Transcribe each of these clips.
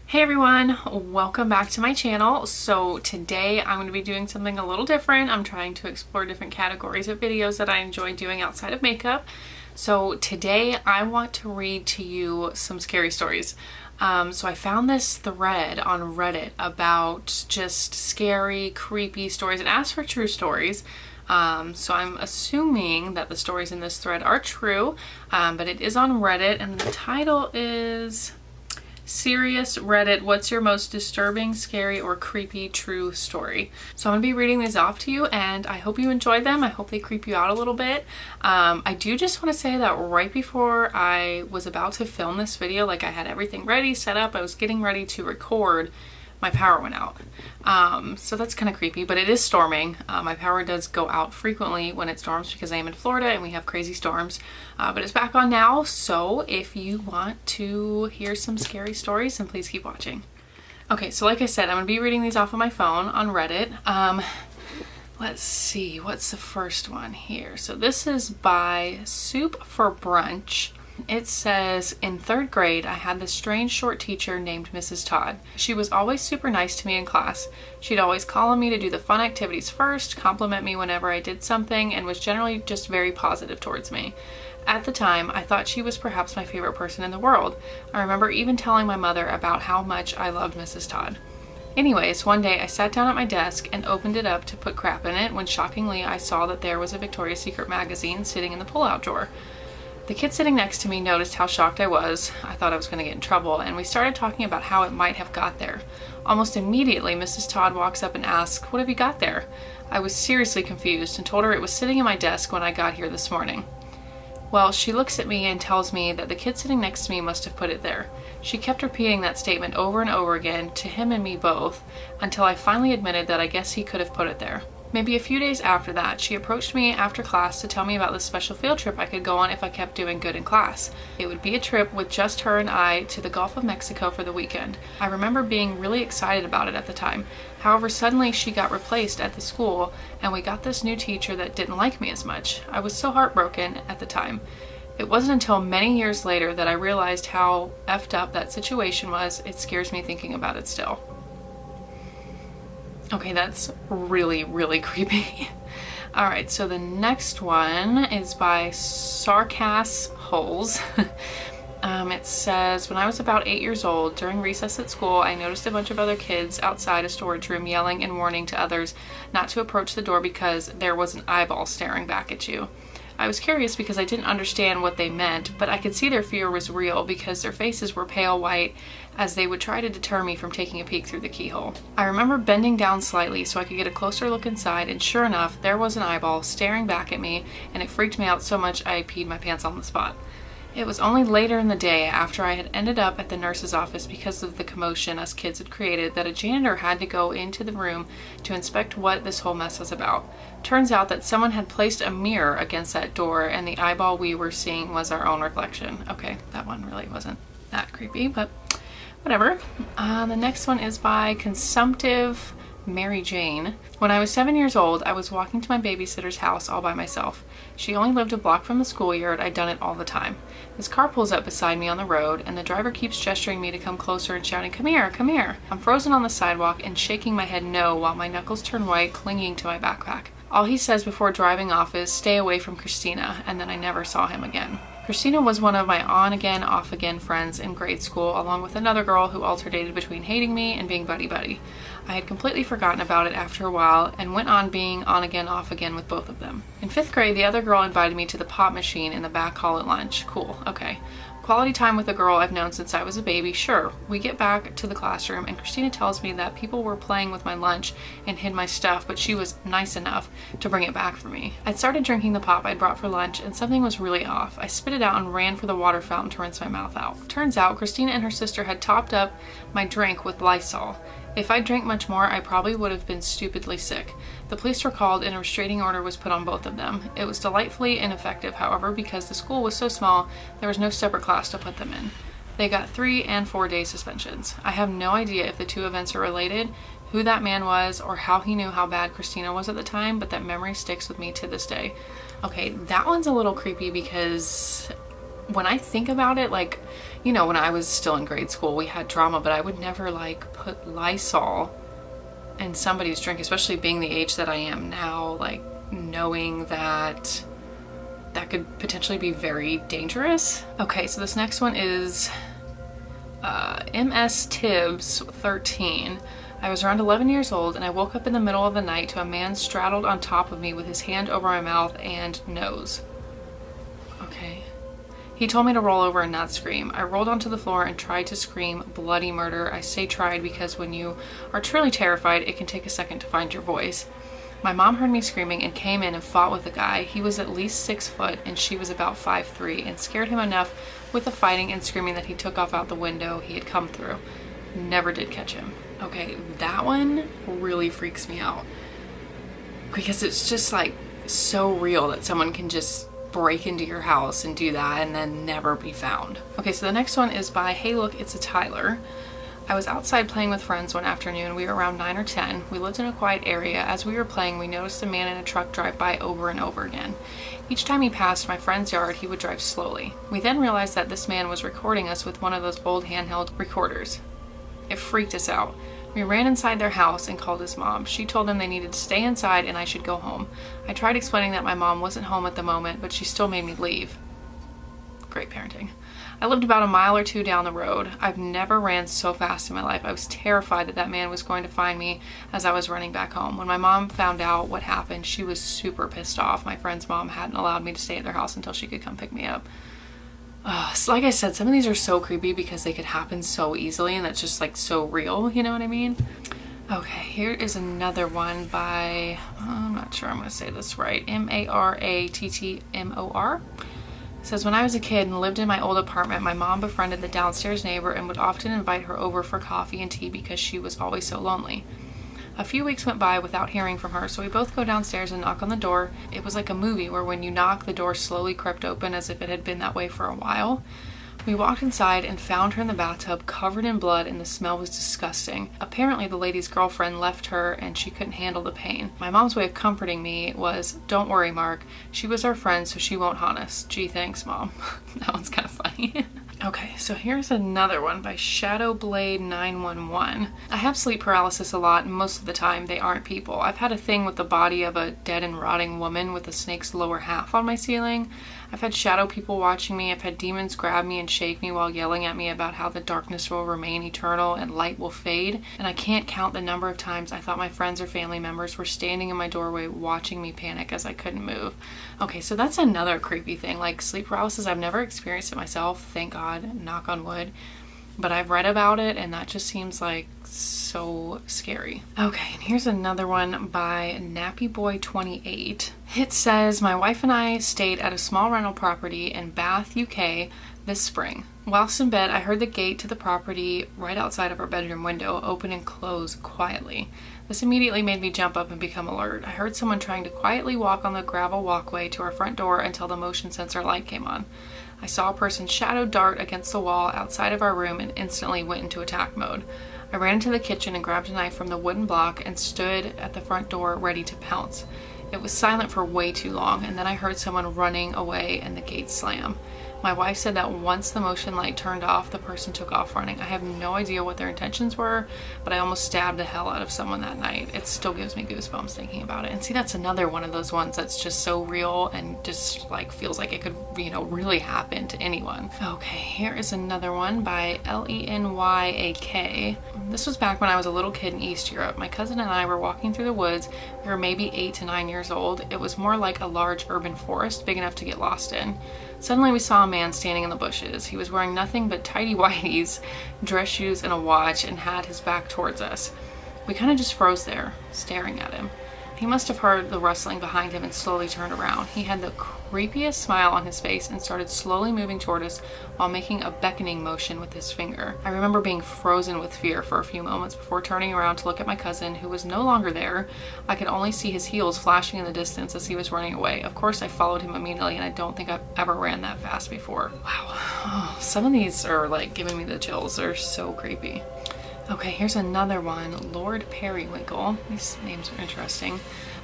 Hey everyone, welcome back to my channel. So today I'm going to be doing something a little different. I'm trying to explore different categories of videos that I enjoy doing outside of makeup. So today I want to read to you some scary stories. So I found this thread on Reddit about just scary, creepy stories. It asks for true stories. So I'm assuming that the stories in this thread are true, but it is on Reddit and the title is Serious Reddit, what's your most disturbing, scary, or creepy true story? So I'm gonna be reading these off to you and I hope you enjoy them. I hope they creep you out a little bit. I do just want to say that right before I was about to film this video, like I had everything ready, set up, I was getting ready to record, my power went out. So that's kind of creepy, but it is storming. My power does go out frequently when it storms because I am in Florida and we have crazy storms, but it's back on now. So if you want to hear some scary stories, then please keep watching. Okay, so like I said, I'm gonna be reading these off of my phone on Reddit. Let's see, what's the first one here? So this is by Soup for Brunch. It says, in 3rd grade, I had this strange short teacher named Mrs. Todd. She was always super nice to me in class. She'd always call on me to do the fun activities first, compliment me whenever I did something, and was generally just very positive towards me. At the time, I thought she was perhaps my favorite person in the world. I remember even telling my mother about how much I loved Mrs. Todd. Anyways, one day I sat down at my desk and opened it up to put crap in it when shockingly I saw that there was a Victoria's Secret magazine sitting in the pull-out drawer. The kid sitting next to me noticed how shocked I was. I thought I was going to get in trouble, and we started talking about how it might have got there. Almost immediately, Mrs. Todd walks up and asks, "What have you got there?" I was seriously confused and told her it was sitting in my desk when I got here this morning. Well, she looks at me and tells me that the kid sitting next to me must have put it there. She kept repeating that statement over and over again, to him and me both, until I finally admitted that I guess he could have put it there. Maybe a few days after that, she approached me after class to tell me about this special field trip I could go on if I kept doing good in class. It would be a trip with just her and I to the Gulf of Mexico for the weekend. I remember being really excited about it at the time. However, suddenly she got replaced at the school and we got this new teacher that didn't like me as much. I was so heartbroken at the time. It wasn't until many years later that I realized how effed up that situation was. It scares me thinking about it still. Okay, that's really, really creepy. All right, so the next one is by Sarcass Holes. It says, when I was about 8 years old, during recess at school, I noticed a bunch of other kids outside a storage room yelling and warning to others not to approach the door because there was an eyeball staring back at you. I was curious because I didn't understand what they meant, but I could see their fear was real because their faces were pale white as they would try to deter me from taking a peek through the keyhole. I remember bending down slightly so I could get a closer look inside, and sure enough, there was an eyeball staring back at me, and it freaked me out so much I peed my pants on the spot. It was only later in the day, after I had ended up at the nurse's office because of the commotion us kids had created, that a janitor had to go into the room to inspect what this whole mess was about. Turns out that someone had placed a mirror against that door and the eyeball we were seeing was our own reflection. Okay, that one really wasn't that creepy, but whatever. The next one is by Consumptive Mary Jane. When I was 7 years old, I was walking to my babysitter's house all by myself. She only lived a block from the schoolyard. I'd done it all the time. This car pulls up beside me on the road, and the driver keeps gesturing me to come closer and shouting, "Come here, come here." I'm frozen on the sidewalk and shaking my head no while my knuckles turn white, clinging to my backpack. All he says before driving off is, "Stay away from Christina," and then I never saw him again. Christina was one of my on-again, off-again friends in grade school, along with another girl who alternated between hating me and being buddy-buddy. I had completely forgotten about it after a while and went on being on-again, off-again with both of them. In 5th grade, the other girl invited me to the pop machine in the back hall at lunch. Cool, okay. Quality time with a girl I've known since I was a baby, sure. We get back to the classroom and Christina tells me that people were playing with my lunch and hid my stuff, but she was nice enough to bring it back for me. I'd started drinking the pop I'd brought for lunch and something was really off. I spit it out and ran for the water fountain to rinse my mouth out. Turns out Christina and her sister had topped up my drink with Lysol. If I drank much more, I probably would have been stupidly sick. The police were called and a restraining order was put on both of them. It was delightfully ineffective, however, because the school was so small, there was no separate class to put them in. They got 3 and 4 day suspensions. I have no idea if the two events are related, who that man was, or how he knew how bad Christina was at the time, but that memory sticks with me to this day. Okay, that one's a little creepy because when I think about it, like, you know, when I was still in grade school, we had drama, but I would never like put Lysol in somebody's drink, especially being the age that I am now, like knowing that that could potentially be very dangerous. Okay, so this next one is MS Tibbs 13. I was around 11 years old and I woke up in the middle of the night to a man straddled on top of me with his hand over my mouth and nose. Okay. He told me to roll over and not scream. I rolled onto the floor and tried to scream bloody murder. I say tried because when you are truly terrified, it can take a second to find your voice. My mom heard me screaming and came in and fought with the guy. He was at least 6 foot and she was about 5'3", and scared him enough with the fighting and screaming that he took off out the window he had come through. Never did catch him. Okay, that one really freaks me out because it's just like so real that someone can just break into your house and do that and then never be found. Okay, so the next one is by Hey Look, It's a Tyler. I was outside playing with friends one afternoon. We were around 9 or 10. We lived in a quiet area. As we were playing, we noticed a man in a truck drive by over and over again. Each time he passed my friend's yard, he would drive slowly. We then realized that this man was recording us with one of those old handheld recorders. It freaked us out. We ran inside their house and called his mom. She told them they needed to stay inside and I should go home. I tried explaining that my mom wasn't home at the moment, but she still made me leave. Great parenting. I lived about a mile or two down the road. I've never ran so fast in my life. I was terrified that that man was going to find me as I was running back home. When my mom found out what happened, she was super pissed off. My friend's mom hadn't allowed me to stay at their house until she could come pick me up. So like I said, some of these are so creepy because they could happen so easily and that's just like so real, you know what I mean? Okay, here is another one by, I'm not sure I'm going to say this right, Marrattmor. It says, when I was a kid and lived in my old apartment, my mom befriended the downstairs neighbor and would often invite her over for coffee and tea because she was always so lonely. A few weeks went by without hearing from her, so we both go downstairs and knock on the door. It was like a movie where when you knock, the door slowly crept open as if it had been that way for a while. We walked inside and found her in the bathtub covered in blood and the smell was disgusting. Apparently the lady's girlfriend left her and she couldn't handle the pain. My mom's way of comforting me was, don't worry, Mark. She was our friend, so she won't haunt us. Gee, thanks, Mom. That one's kind of funny. Okay, so here's another one by Shadowblade911. I have sleep paralysis a lot and most of the time they aren't people. I've had a thing with the body of a dead and rotting woman with a snake's lower half on my ceiling. I've had shadow people watching me. I've had demons grab me and shake me while yelling at me about how the darkness will remain eternal and light will fade. And I can't count the number of times I thought my friends or family members were standing in my doorway watching me panic as I couldn't move. Okay, so that's another creepy thing. Like sleep paralysis, I've never experienced it myself, thank God, knock on wood. But I've read about it and that just seems like so scary. Okay, and here's another one by Nappy Boy 28. It says, my wife and I stayed at a small rental property in Bath, UK this spring. Whilst in bed, I heard the gate to the property right outside of our bedroom window open and close quietly. This immediately made me jump up and become alert. I heard someone trying to quietly walk on the gravel walkway to our front door until the motion sensor light came on. I saw a person's shadow dart against the wall outside of our room and instantly went into attack mode. I ran into the kitchen and grabbed a knife from the wooden block and stood at the front door ready to pounce. It was silent for way too long, and then I heard someone running away and the gate slam. My wife said that once the motion light turned off, the person took off running. I have no idea what their intentions were, but I almost stabbed the hell out of someone that night. It still gives me goosebumps thinking about it. And see, that's another one of those ones that's just so real and just like feels like it could, you know, really happen to anyone. Okay, here is another one by Lenya K. This was back when I was a little kid in East Europe. My cousin and I were walking through the woods. We were maybe 8 to 9 years old. It was more like a large urban forest, big enough to get lost in. Suddenly we saw a man standing in the bushes. He was wearing nothing but tidy whities, dress shoes, and a watch, and had his back towards us. We kind of just froze there, staring at him. He must have heard the rustling behind him and slowly turned around. He had the creepiest smile on his face and started slowly moving toward us while making a beckoning motion with his finger. I remember being frozen with fear for a few moments before turning around to look at my cousin, who was no longer there. I could only see his heels flashing in the distance as he was running away. Of course, I followed him immediately, and I don't think I've ever ran that fast before. Wow. Oh, some of these are like giving me the chills. They're so creepy. Okay, here's another one. Lord Periwinkle. These names are interesting.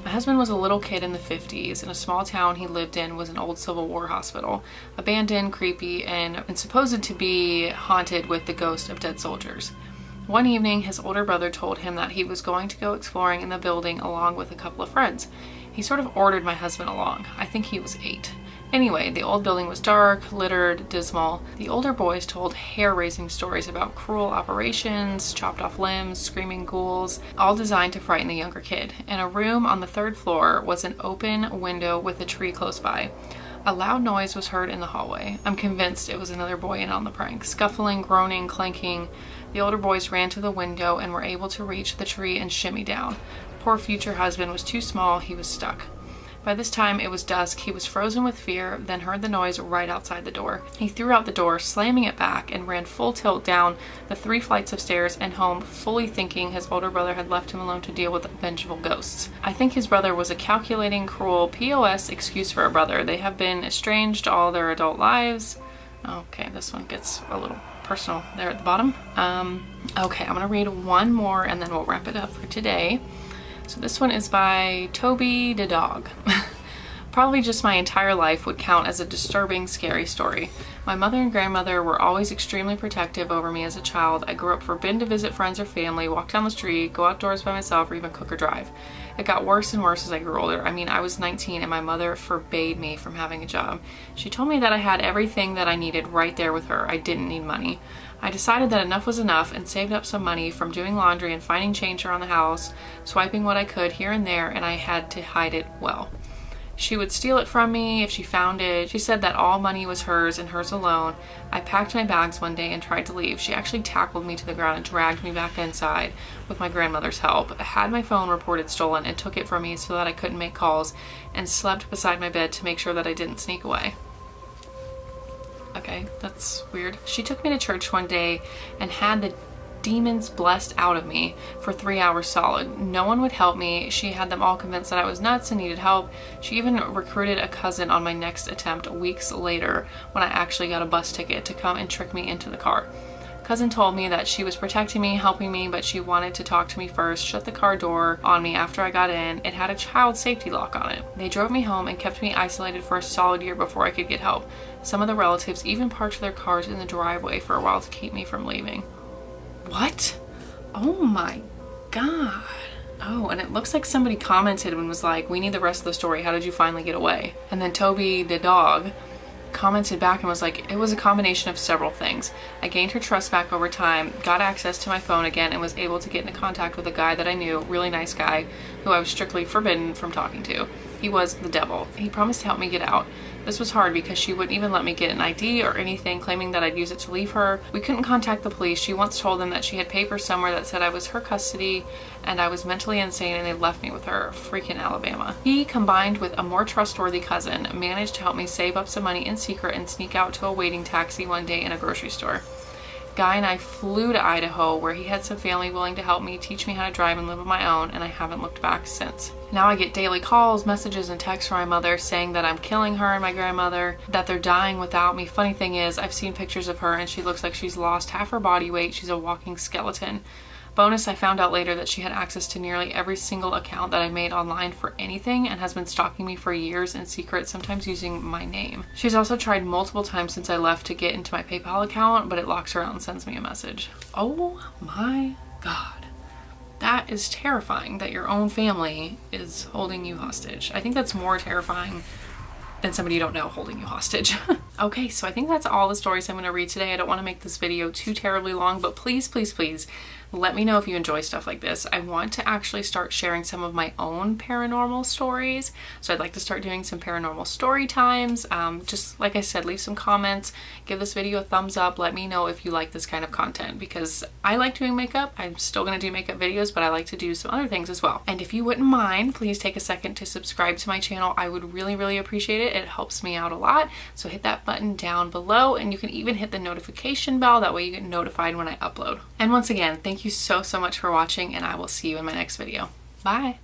My husband was a little kid in the 50s. In a small town he lived in was an old Civil War hospital. Abandoned, creepy, and supposed to be haunted with the ghost of dead soldiers. One evening, his older brother told him that he was going to go exploring in the building along with a couple of friends. He sort of ordered my husband along. I think he was 8. Anyway, the old building was dark, littered, dismal. The older boys told hair-raising stories about cruel operations, chopped off limbs, screaming ghouls, all designed to frighten the younger kid. In a room on the 3rd floor was an open window with a tree close by. A loud noise was heard in the hallway. I'm convinced it was another boy in on the prank. Scuffling, groaning, clanking. The older boys ran to the window and were able to reach the tree and shimmy down. Poor future husband was too small, he was stuck. By this time it was dusk. He was frozen with fear, then heard the noise right outside the door. He threw out the door, slamming it back, and ran full tilt down the 3 flights of stairs and home, fully thinking his older brother had left him alone to deal with vengeful ghosts. I think his brother was a calculating, cruel POS excuse for a brother. They have been estranged all their adult lives. Okay, this one gets a little personal there at the bottom. Okay, I'm gonna read one more and then we'll wrap it up for today. So this one is by Toby The Dog. Probably just my entire life would count as a disturbing, scary story. My mother and grandmother were always extremely protective over me as a child. I grew up forbidden to visit friends or family, walk down the street, go outdoors by myself, or even cook or drive. It got worse and worse as I grew older. I mean, I was 19 and my mother forbade me from having a job. She told me that I had everything that I needed right there with her. I didn't need money. I decided that enough was enough and saved up some money from doing laundry and finding change around the house, swiping what I could here and there, and I had to hide it well. She would steal it from me if she found it. She said that all money was hers and hers alone. I packed my bags one day and tried to leave. She actually tackled me to the ground and dragged me back inside with my grandmother's help. I had my phone reported stolen and took it from me so that I couldn't make calls, and slept beside my bed to make sure that I didn't sneak away. Okay, that's weird. She took me to church one day and had the demons blessed out of me for 3 hours solid. No one would help me. She had them all convinced that I was nuts and needed help. She even recruited a cousin on my next attempt weeks later when I actually got a bus ticket to come and trick me into the car. Cousin told me that she was protecting me, helping me, but she wanted to talk to me first, shut the car door on me after I got in. It had a child safety lock on it. They drove me home and kept me isolated for a solid year before I could get help. Some of the relatives even parked their cars in the driveway for a while to keep me from leaving. What? Oh my god. Oh, and it looks like somebody commented and was like, we need the rest of the story. How did you finally get away? And then Toby The Dog commented back and was like, it was a combination of several things. I gained her trust back over time, got access to my phone again, and was able to get into contact with a guy that I knew, really nice guy, who I was strictly forbidden from talking to. He was the devil. He promised to help me get out. This was hard because she wouldn't even let me get an ID or anything, claiming that I'd use it to leave her. We couldn't contact the police. She once told them that she had papers somewhere that said I was her custody and I was mentally insane, and they left me with her. Freaking Alabama. He, combined with a more trustworthy cousin, managed to help me save up some money in secret and sneak out to a waiting taxi one day in a grocery store. Guy and I flew to Idaho, where he had some family willing to help me, teach me how to drive and live on my own, and I haven't looked back since. Now I get daily calls, messages, and texts from my mother saying that I'm killing her and my grandmother, that they're dying without me. Funny thing is, I've seen pictures of her and she looks like she's lost half her body weight. She's a walking skeleton. Bonus, I found out later that she had access to nearly every single account that I made online for anything and has been stalking me for years in secret, sometimes using my name. She's also tried multiple times since I left to get into my PayPal account, but it locks her out and sends me a message. Oh my god. That is terrifying that your own family is holding you hostage. I think that's more terrifying than somebody you don't know holding you hostage. Okay, so I think that's all the stories I'm going to read today. I don't want to make this video too terribly long, but please, please, please let me know if you enjoy stuff like this. I want to actually start sharing some of my own paranormal stories. So I'd like to start doing some paranormal story times. Just like I said, leave some comments, give this video a thumbs up. Let me know if you like this kind of content, because I like doing makeup. I'm still going to do makeup videos, but I like to do some other things as well. And if you wouldn't mind, please take a second to subscribe to my channel. I would really, really appreciate it. It helps me out a lot. So hit that button down below, and you can even hit the notification bell. That way you get notified when I upload. And once again, thank you so much for watching, and I will see you in my next video. Bye.